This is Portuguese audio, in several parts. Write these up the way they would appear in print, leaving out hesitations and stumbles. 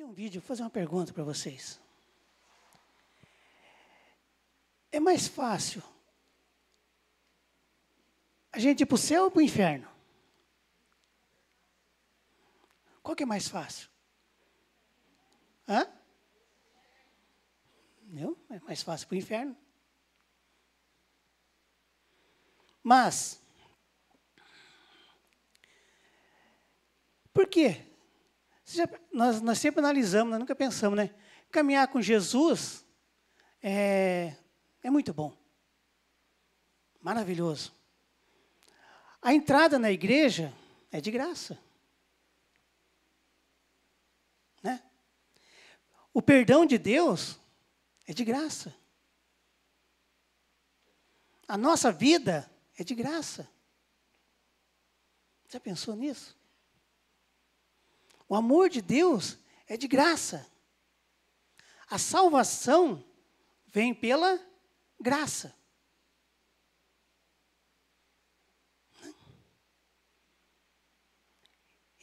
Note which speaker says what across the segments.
Speaker 1: um vídeo, vou fazer uma pergunta para vocês. É mais fácil a gente ir para o céu ou para o inferno? Qual que é mais fácil? Hã? Não? É mais fácil para o inferno. Mas, por quê? Nós sempre analisamos, nós nunca pensamos, né? Caminhar com Jesus é muito bom. Maravilhoso. A entrada na igreja é de graça. Né? O perdão de Deus é de graça. A nossa vida é de graça. Já pensou nisso? O amor de Deus é de graça. A salvação vem pela graça.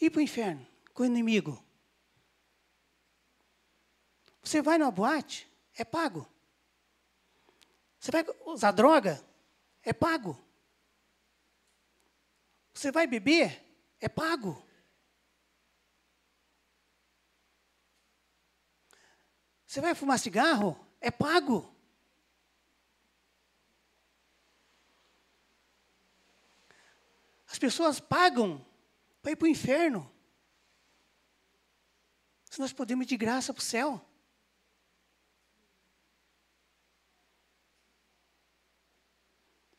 Speaker 1: Ir para o inferno com o inimigo. Você vai numa boate, é pago. Você vai usar droga, é pago. Você vai beber, é pago. Você vai fumar cigarro, é pago. As pessoas pagam para ir para o inferno. Se nós podemos ir de graça para o céu.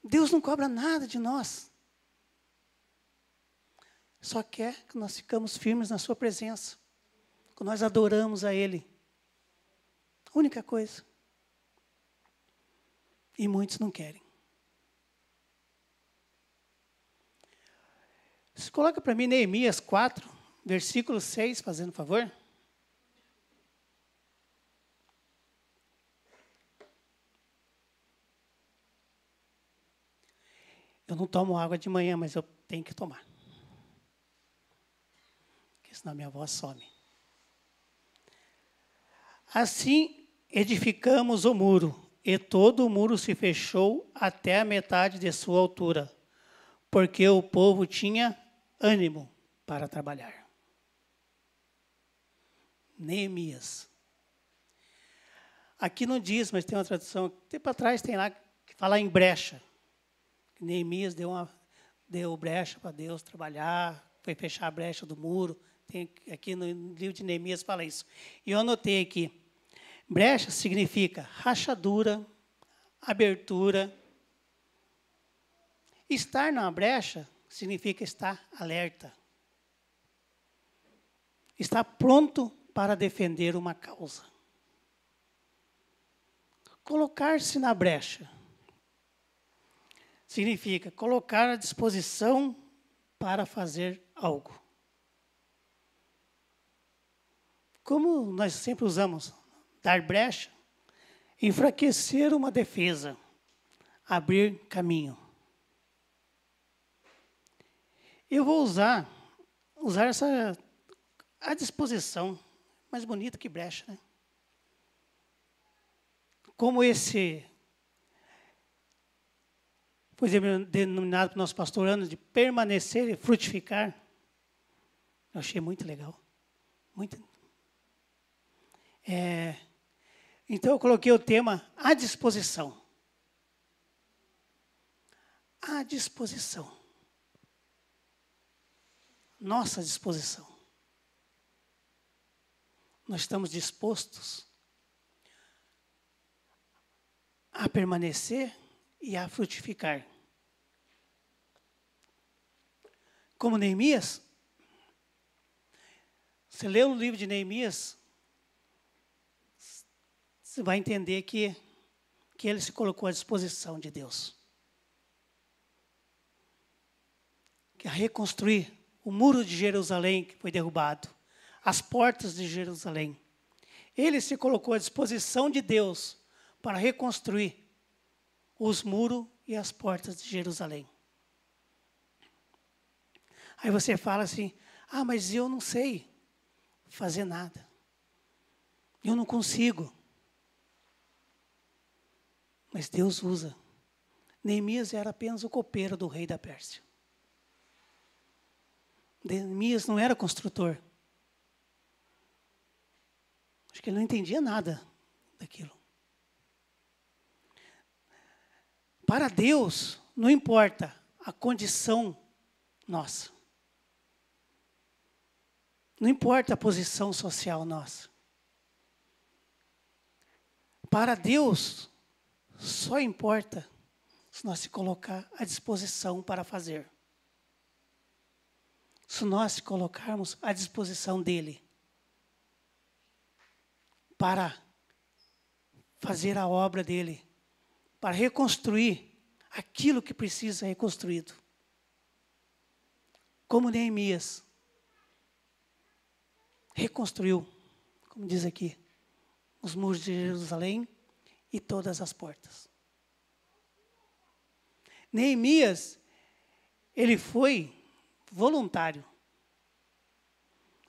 Speaker 1: Deus não cobra nada de nós. Só quer que nós ficamos firmes na sua presença. Que nós adoramos a Ele. Única coisa. E muitos não querem. Você coloca para mim Neemias 4, versículo 6, fazendo favor. Eu não tomo água de manhã, mas eu tenho que tomar. Porque senão minha voz some. Assim edificamos o muro, e todo o muro se fechou até a metade de sua altura, porque o povo tinha ânimo para trabalhar. Neemias. Aqui não diz, mas tem uma tradução, tempo atrás tem lá que fala em brecha. Neemias deu brecha para Deus trabalhar, foi fechar a brecha do muro. Tem, aqui no livro de Neemias fala isso. E eu anotei aqui. Brecha significa rachadura, abertura. Estar na brecha significa estar alerta. Estar pronto para defender uma causa. Colocar-se na brecha significa colocar à disposição para fazer algo. Como nós sempre usamos, dar brecha, enfraquecer uma defesa, abrir caminho. Eu vou usar essa à disposição, mais bonito que brecha, né? Como esse foi denominado pelo nosso pastor Ana de permanecer e frutificar. Eu achei muito legal. Muito. Então eu coloquei o tema à disposição. À disposição. Nossa disposição. Nós estamos dispostos a permanecer e a frutificar. Como Neemias, você lê o livro de Neemias, você vai entender que ele se colocou à disposição de Deus. Que a reconstruir o muro de Jerusalém que foi derrubado, as portas de Jerusalém. Ele se colocou à disposição de Deus para reconstruir os muros e as portas de Jerusalém. Aí você fala assim, mas eu não sei fazer nada. Eu não consigo. Mas Deus usa. Neemias era apenas o copeiro do rei da Pérsia. Neemias não era construtor. Acho que ele não entendia nada daquilo. Para Deus, não importa a condição nossa. Não importa a posição social nossa. Para Deus, só importa se nós se colocar à disposição para fazer. Se nós se colocarmos à disposição dEle para fazer a obra dEle, para reconstruir aquilo que precisa ser reconstruído. Como Neemias reconstruiu, como diz aqui, os muros de Jerusalém e todas as portas. Neemias, ele foi voluntário.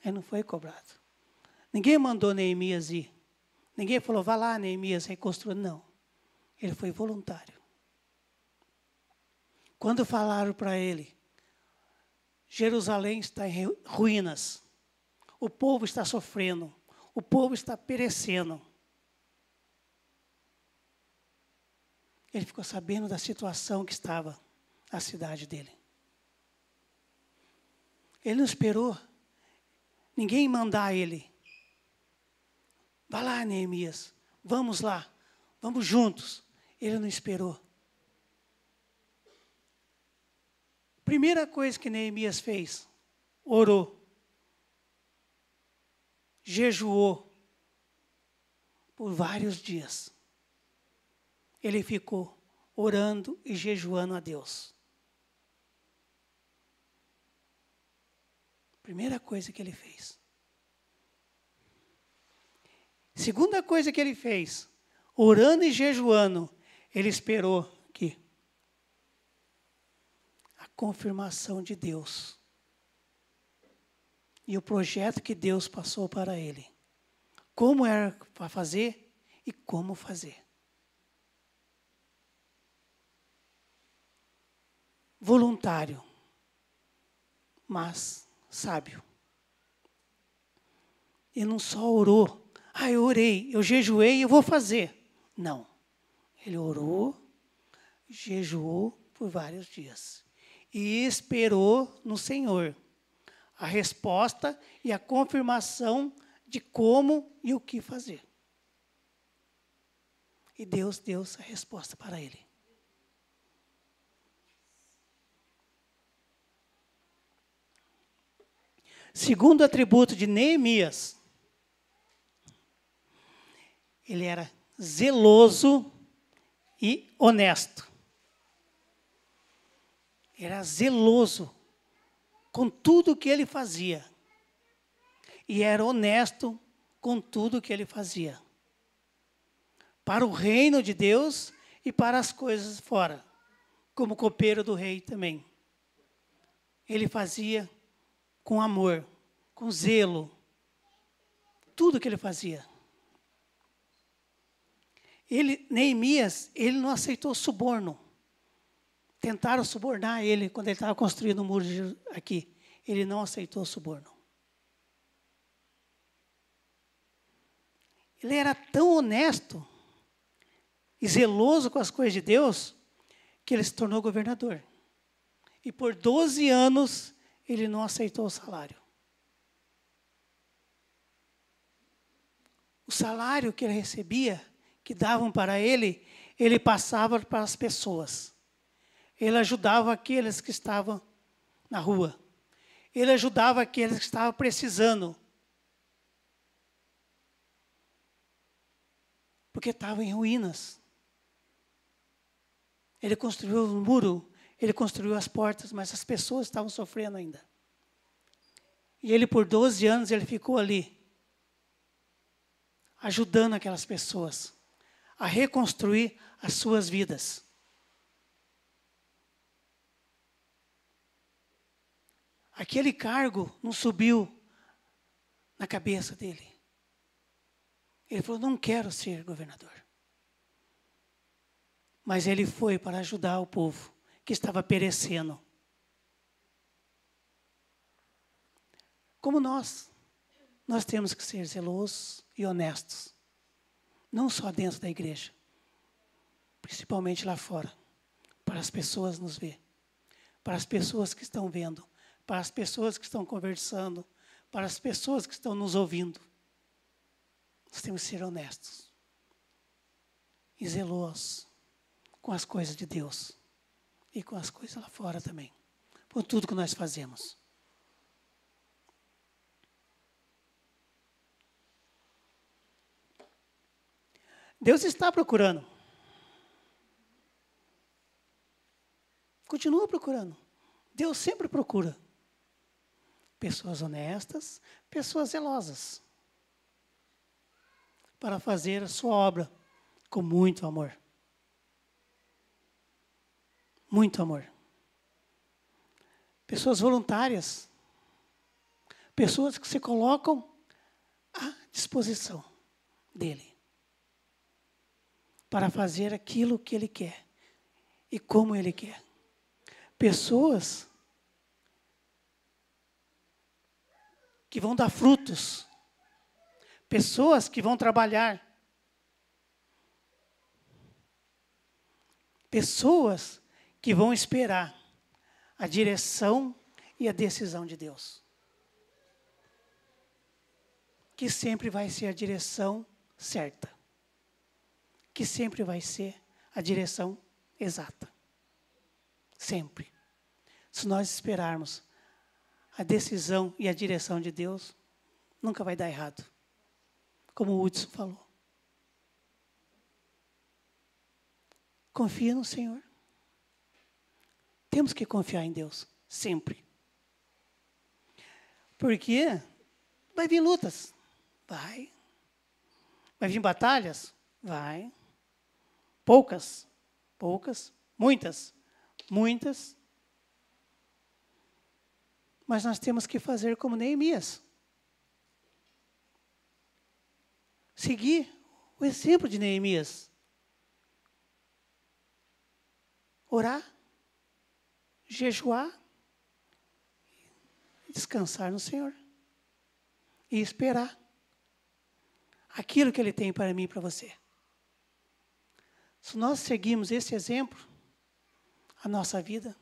Speaker 1: Ele não foi cobrado. Ninguém mandou Neemias ir. Ninguém falou, vá lá, Neemias, reconstrua. Não. Ele foi voluntário. Quando falaram para ele, Jerusalém está em ruínas, o povo está sofrendo, o povo está perecendo. Ele ficou sabendo da situação que estava a cidade dele. Ele não esperou ninguém mandar ele. Vá lá, Neemias, vamos lá, vamos juntos. Ele não esperou. Primeira coisa que Neemias fez, orou, jejuou por vários dias. Ele ficou orando e jejuando a Deus. Primeira coisa que ele fez. Segunda coisa que ele fez, orando e jejuando, ele esperou que a confirmação de Deus e o projeto que Deus passou para ele. Como era para fazer e como fazer. Voluntário, mas sábio. Ele não só orou, eu orei, eu jejuei, eu vou fazer. Não. Ele orou, jejuou por vários dias. E esperou no Senhor a resposta e a confirmação de como e o que fazer. E Deus deu essa resposta para ele. Segundo atributo de Neemias, ele era zeloso e honesto. Era zeloso com tudo que ele fazia. E era honesto com tudo que ele fazia. Para o reino de Deus e para as coisas fora. Como copeiro do rei também. Ele fazia com amor, com zelo. Tudo que ele fazia. Neemias, ele não aceitou suborno. Tentaram subornar ele quando ele estava construindo o muro aqui. Ele não aceitou suborno. Ele era tão honesto e zeloso com as coisas de Deus que ele se tornou governador. E por 12 anos ele não aceitou o salário. O salário que ele recebia, que davam para ele, ele passava para as pessoas. Ele ajudava aqueles que estavam na rua. Ele ajudava aqueles que estavam precisando. Porque estavam em ruínas. Ele construiu o muro, ele construiu as portas, mas as pessoas estavam sofrendo ainda. E ele, por 12 anos, ele ficou ali, ajudando aquelas pessoas a reconstruir as suas vidas. Aquele cargo não subiu na cabeça dele. Ele falou, não quero ser governador. Mas ele foi para ajudar o povo que estava perecendo. Como nós temos que ser zelosos e honestos. Não só dentro da igreja, principalmente lá fora, para as pessoas nos ver, para as pessoas que estão vendo, para as pessoas que estão conversando, para as pessoas que estão nos ouvindo. Nós temos que ser honestos e zelosos com as coisas de Deus e com as coisas lá fora também, por tudo que nós fazemos. Deus está procurando. Continua procurando. Deus sempre procura pessoas honestas, pessoas zelosas, para fazer a sua obra com muito amor. Muito amor. Pessoas voluntárias, pessoas que se colocam à disposição dele, para fazer aquilo que ele quer e como ele quer. Pessoas que vão dar frutos, pessoas que vão trabalhar, pessoas que vão esperar a direção e a decisão de Deus, que sempre vai ser a direção certa, que sempre vai ser a direção exata. Sempre. Se nós esperarmos a decisão e a direção de Deus, nunca vai dar errado. Como o Hudson falou. Confia no Senhor. Temos que confiar em Deus, sempre. Porque vai vir lutas. Vai. Vai vir batalhas? Vai. Poucas. Muitas. Mas nós temos que fazer como Neemias. Seguir o exemplo de Neemias. Orar, jejuar, descansar no Senhor. E esperar aquilo que Ele tem para mim e para você. Se nós seguirmos esse exemplo, a nossa vida,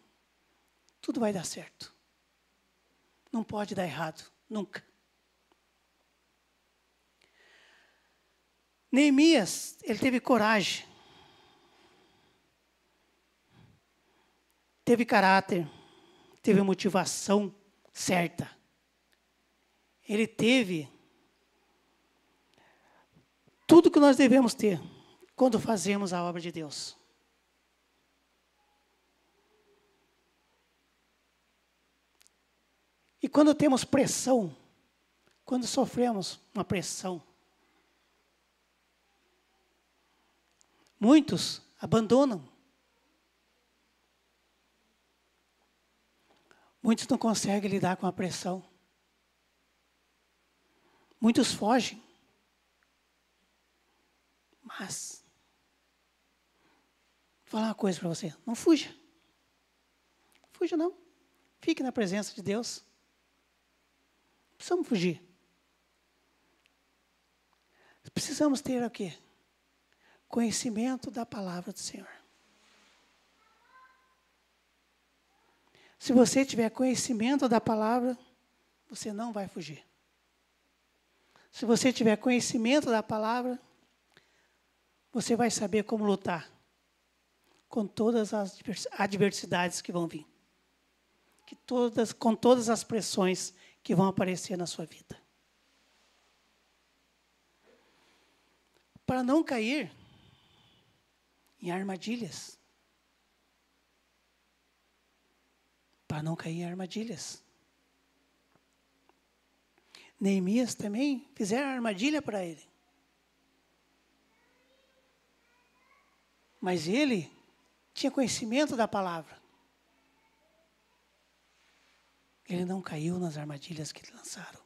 Speaker 1: tudo vai dar certo. Não pode dar errado, nunca. Neemias, ele teve coragem, teve caráter, teve motivação certa. Ele teve tudo que nós devemos ter quando fazemos a obra de Deus. E quando temos pressão, quando sofremos uma pressão, muitos abandonam. Muitos não conseguem lidar com a pressão. Muitos fogem. Mas, vou falar uma coisa para você. Não fuja. Fuja não. Fique na presença de Deus. Precisamos fugir. Precisamos ter o quê? Conhecimento da palavra do Senhor. Se você tiver conhecimento da palavra, você não vai fugir. Se você tiver conhecimento da palavra, você vai saber como lutar com todas as adversidades que vão vir. Com todas as pressões que vão aparecer na sua vida. Para não cair em armadilhas. Para não cair em armadilhas. Neemias também fizeram armadilha para ele. Mas ele tinha conhecimento da palavra. Ele não caiu nas armadilhas que lançaram.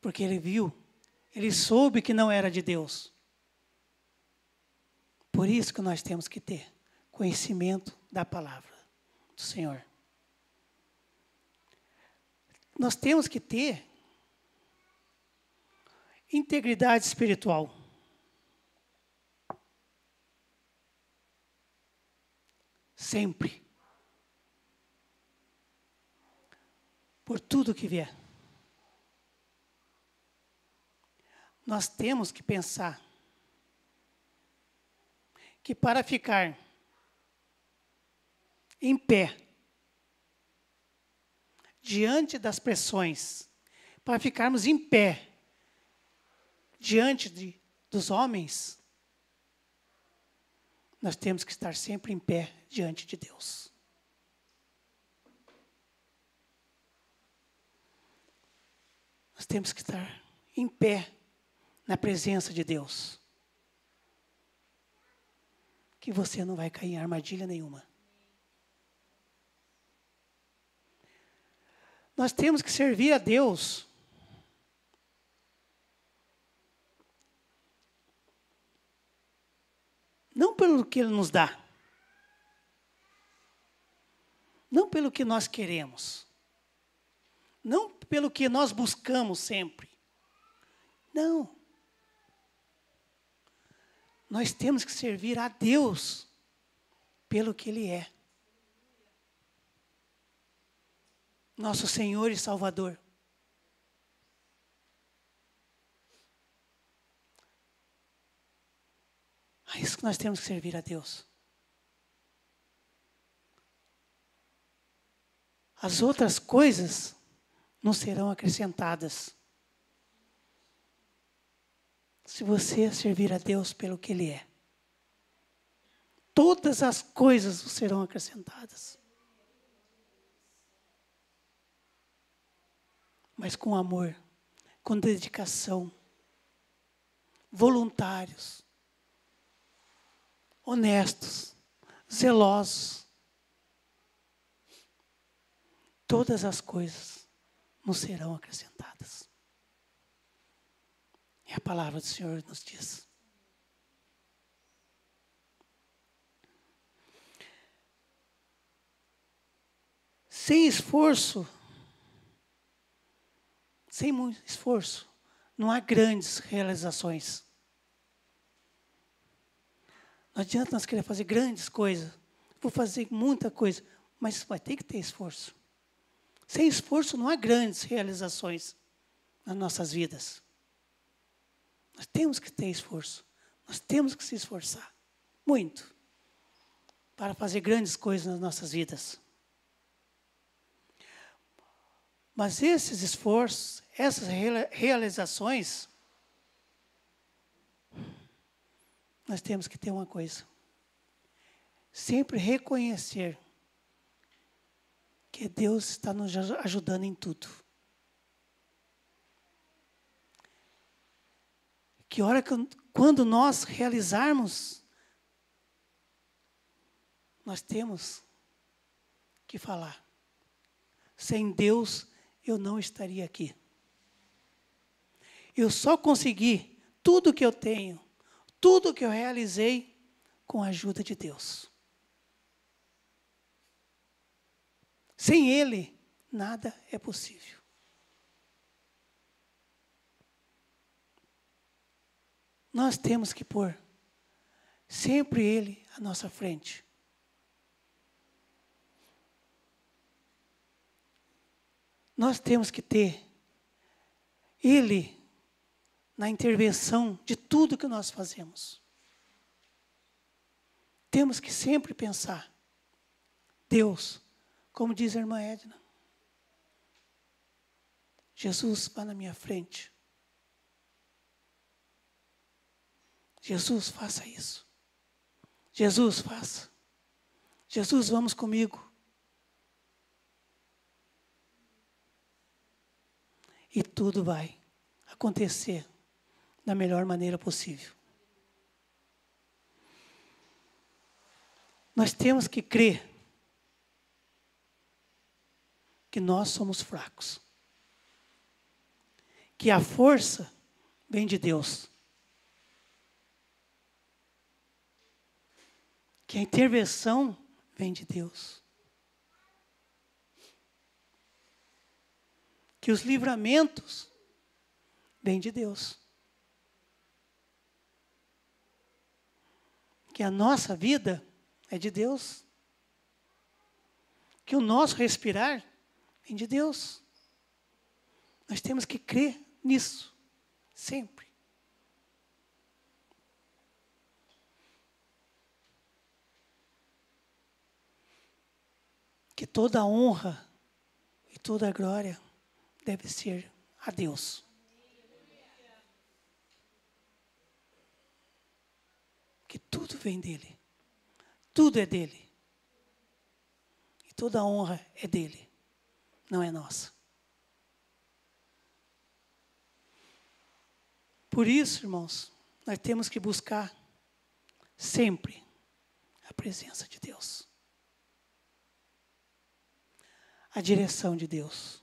Speaker 1: Porque ele viu Ele soube que não era de Deus. Por isso que nós temos que ter conhecimento da palavra do Senhor. Nós temos que ter integridade espiritual. Sempre. Por tudo que vier. Nós temos que pensar que para ficar em pé, diante das pressões, para ficarmos em pé, diante dos homens, nós temos que estar sempre em pé diante de Deus. Nós temos que estar em pé na presença de Deus. Que você não vai cair em armadilha nenhuma. Nós temos que servir a Deus não pelo que Ele nos dá, não pelo que nós queremos, não pelo que nós buscamos sempre. Não. Nós temos que servir a Deus pelo que Ele é. Nosso Senhor e Salvador. É isso que nós temos que servir a Deus. As outras coisas não serão acrescentadas. Se você servir a Deus pelo que Ele é. Todas as coisas serão acrescentadas. Mas com amor, com dedicação, voluntários, honestos, zelosos. Todas as coisas nos serão acrescentadas. E a palavra do Senhor nos diz. Sem esforço, sem muito esforço, não há grandes realizações. Não adianta nós querer fazer grandes coisas. Vou fazer muita coisa, mas vai ter que ter esforço. Sem esforço não há grandes realizações nas nossas vidas. Nós temos que ter esforço. Nós temos que se esforçar muito para fazer grandes coisas nas nossas vidas. Mas esses esforços, essas realizações, nós temos que ter uma coisa. Sempre reconhecer que Deus está nos ajudando em tudo. Quando nós realizarmos, nós temos que falar. Sem Deus, eu não estaria aqui. Eu só consegui tudo que eu tenho, tudo que eu realizei com a ajuda de Deus. Sem Ele, nada é possível. Nós temos que pôr sempre Ele à nossa frente. Nós temos que ter Ele na intervenção de tudo que nós fazemos. Temos que sempre pensar, Deus, como diz a irmã Edna, Jesus vá na minha frente. Jesus, faça isso. Jesus, faça. Jesus, vamos comigo. E tudo vai acontecer da melhor maneira possível. Nós temos que crer que nós somos fracos. Que a força vem de Deus. Que a intervenção vem de Deus. Que os livramentos vêm de Deus. Que a nossa vida é de Deus. Que o nosso respirar vem de Deus. Nós temos que crer nisso, sempre. Que toda a honra e toda a glória deve ser a Deus. Que tudo vem dele. Tudo é dele. E toda a honra é dele, não é nossa. Por isso, irmãos, nós temos que buscar sempre a presença de Deus. A direção de Deus.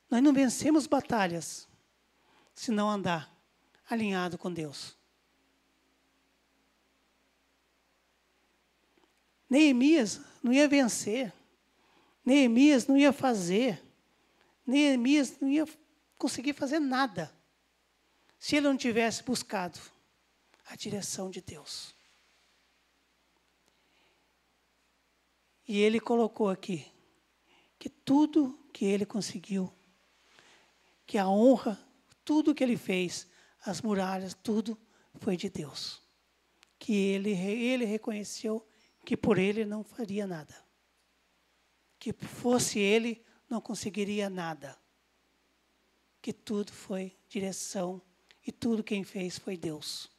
Speaker 1: Nós não vencemos batalhas se não andar alinhado com Deus. Neemias não ia vencer. Neemias não ia fazer. Neemias não ia conseguir fazer nada se ele não tivesse buscado a direção de Deus. E ele colocou aqui que tudo que ele conseguiu, que a honra, tudo que ele fez, as muralhas, tudo foi de Deus. Que ele reconheceu que por ele não faria nada. Que fosse ele, não conseguiria nada. Que tudo foi direção e tudo quem fez foi Deus.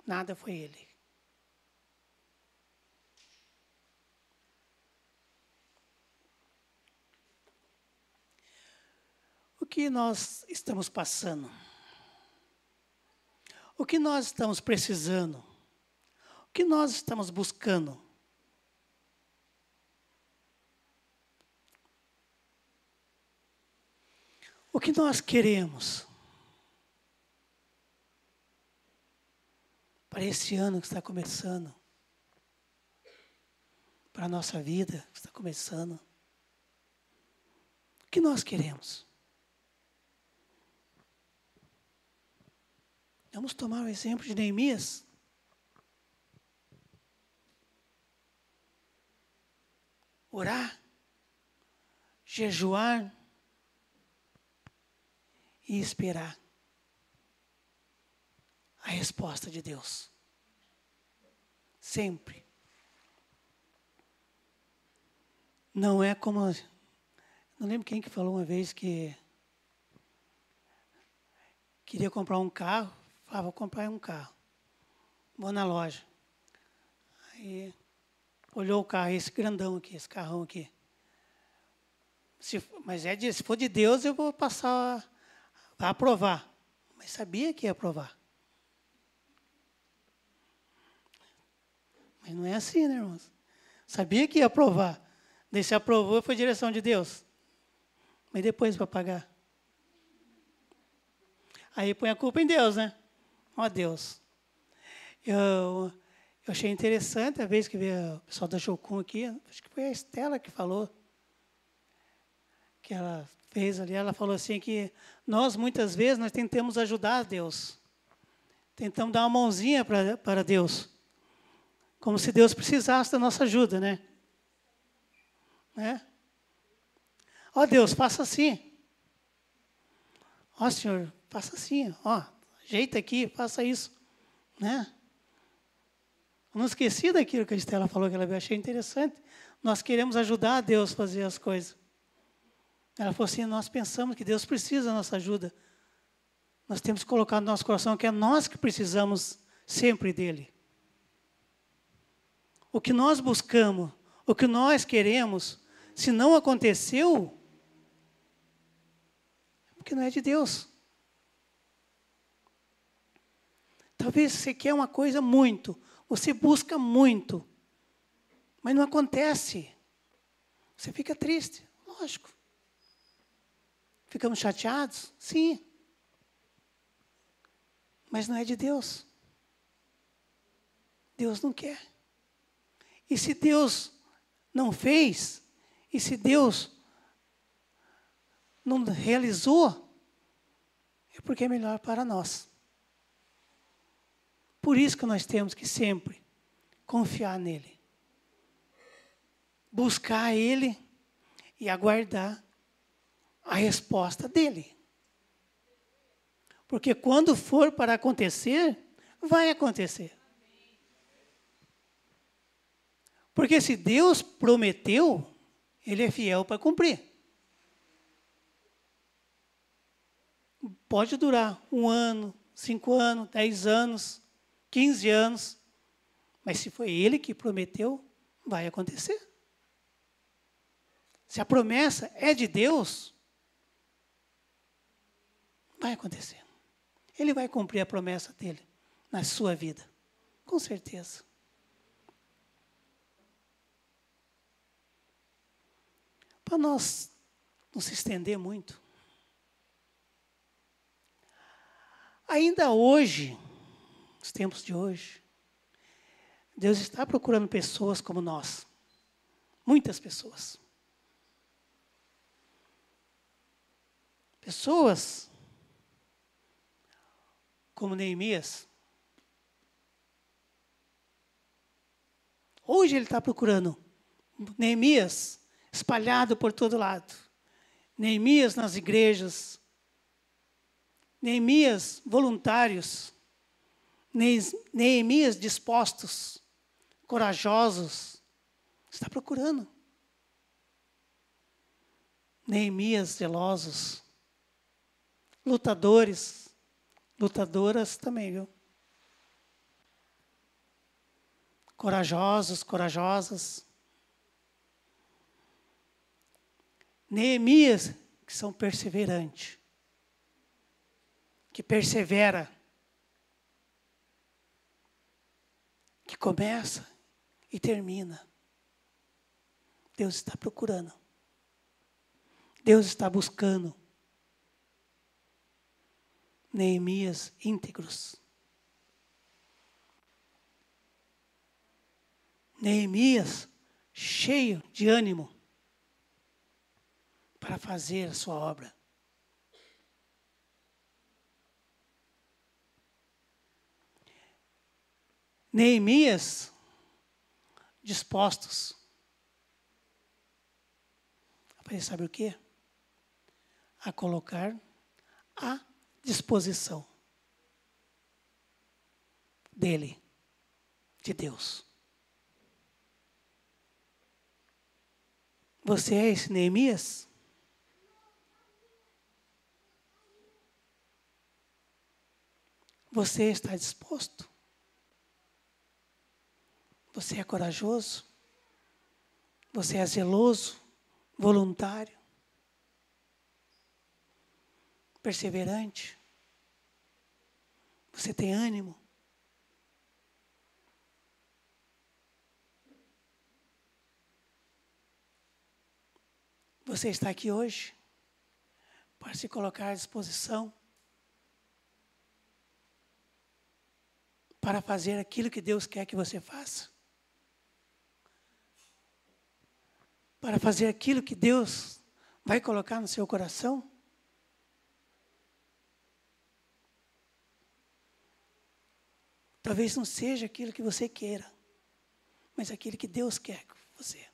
Speaker 1: Nada foi ele. O que nós estamos passando? O que nós estamos precisando? O que nós estamos buscando? O que nós queremos para esse ano que está começando, para a nossa vida que está começando? O que nós queremos? Vamos tomar o exemplo de Neemias. Orar, jejuar e esperar a resposta de Deus. Sempre. Não é como... Não lembro quem que falou uma vez que queria comprar um carro. Falava, vou comprar um carro. Vou na loja. Aí olhou o carro, esse grandão aqui, esse carrão aqui. Se for de Deus, eu vou passar... Vai aprovar. Mas sabia que ia aprovar. Mas não é assim, né, irmãos? Sabia que ia aprovar. Daí se aprovou, foi direção de Deus. Mas depois para pagar. Aí põe a culpa em Deus, né? Ó Deus. Eu achei interessante a vez que veio o pessoal da Jocum aqui. Acho que foi a Estela que falou. Que ela fez ali, ela falou assim que nós, muitas vezes, nós tentamos ajudar Deus. Tentamos dar uma mãozinha para Deus. Como se Deus precisasse da nossa ajuda, né? Ó Deus, faça assim. Ó Senhor, faça assim. Ó, ajeita aqui, faça isso. Né? Eu não esqueci daquilo que a Estela falou, que ela achei interessante. Nós queremos ajudar a Deus a fazer as coisas. Ela falou assim, nós pensamos que Deus precisa da nossa ajuda. Nós temos que colocar no nosso coração que é nós que precisamos sempre dele. O que nós buscamos, o que nós queremos, se não aconteceu, é porque não é de Deus. Talvez você quer uma coisa muito, você busca muito, mas não acontece. Você fica triste, lógico. Ficamos chateados? Sim. Mas não é de Deus. Deus não quer. E se Deus não fez, e se Deus não realizou, é porque é melhor para nós. Por isso que nós temos que sempre confiar nele. Buscar ele e aguardar a resposta dele. Porque quando for para acontecer, vai acontecer. Porque se Deus prometeu, ele é fiel para cumprir. Pode durar 1 ano, 5 anos, 10 anos, 15 anos. Mas se foi ele que prometeu, vai acontecer. Se a promessa é de Deus, vai acontecer. Ele vai cumprir a promessa dele na sua vida. Com certeza. Para nós não se estender muito. Ainda hoje, nos tempos de hoje, Deus está procurando pessoas como nós. Muitas pessoas. Pessoas como Neemias. Hoje ele está procurando Neemias espalhado por todo lado. Neemias nas igrejas. Neemias voluntários. Neemias dispostos, corajosos. Está procurando. Neemias zelosos. Lutadores. Lutadoras também, viu? Corajosos, corajosas. Neemias, que são perseverantes. Que persevera. Que começa e termina. Deus está procurando. Deus está buscando. Neemias íntegros. Neemias cheio de ânimo para fazer a sua obra. Neemias dispostos a fazer, sabe o quê? A colocar à disposição dele, de Deus. Você é esse Neemias? Você está disposto? Você é corajoso? Você é zeloso? Voluntário? Perseverante? Você tem ânimo? Você está aqui hoje para se colocar à disposição para fazer aquilo que Deus quer que você faça? Para fazer aquilo que Deus vai colocar no seu coração? Talvez não seja aquilo que você queira, mas aquilo que Deus quer que você.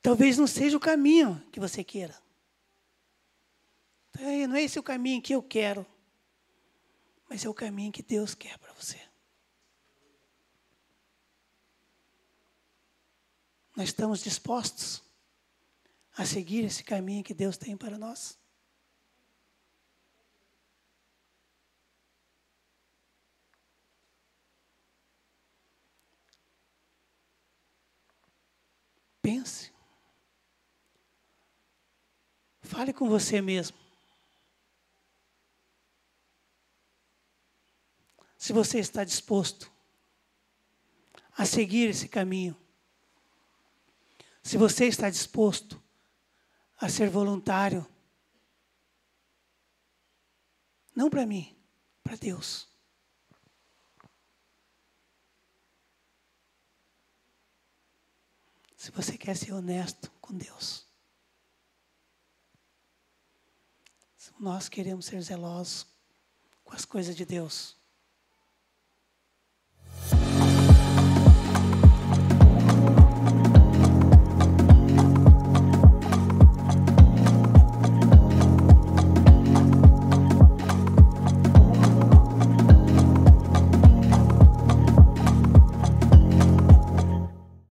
Speaker 1: Talvez não seja o caminho que você queira. Não é esse o caminho que eu quero, mas é o caminho que Deus quer para você. Nós estamos dispostos a seguir esse caminho que Deus tem para nós? Pense. Fale com você mesmo. Se você está disposto a seguir esse caminho. Se você está disposto a ser voluntário, não para mim, para Deus. Se você quer ser honesto com Deus. Se nós queremos ser zelosos com as coisas de Deus.